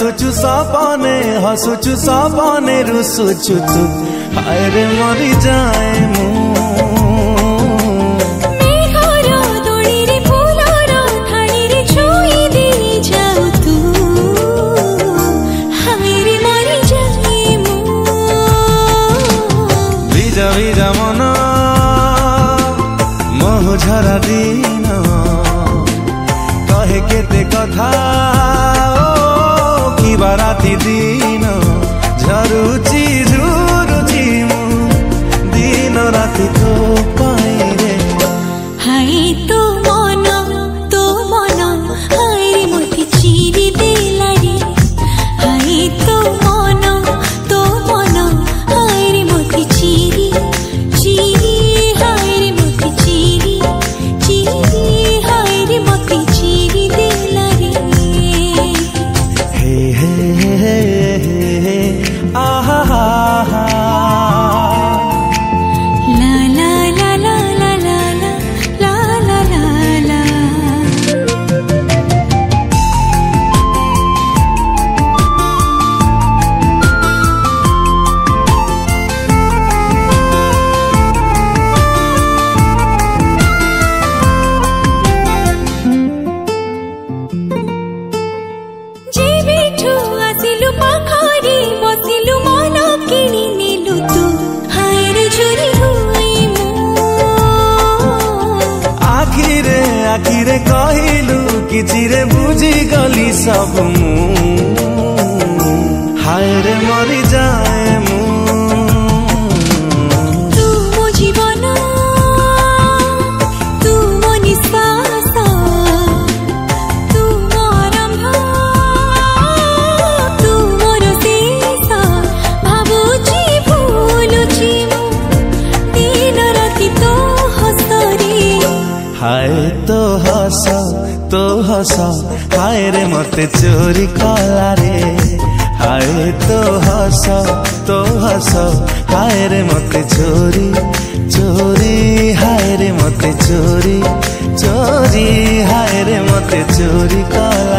हसुचु सपने हसुचु सपने रुसुचु तू हाय रे मरी जाए मु झरा दिन कहे केते कथा कि राति दिन झरुची झुरुची मु दिन राति तो पाई रे हाय तो मन हाय रे मोती चिरी देला रे हाय तो मन हाय रे मोती चिरी चिरी हाय रे मोती चिरी चिरी हाय रे मोती चिरी देला रे हे हे हे आहा हा ला ला ला ला ला ला ला ला ला ला पाखरी बसिलु मन किणी नेलु तू हाय रे झुरी हुई मु आखिरे कहिलु किछि रे बुझी गली सब मु हाय रे मरी जाए मु तू मो जीवन तू मो निश्वास तू मो आरंभ हाय तो हस हाय रे मते चोरी कला रे हाय तो हस हाय रे मते चोरी चोरी हाय रे मते चोरी चोरी हाय रे मते चोरी कला।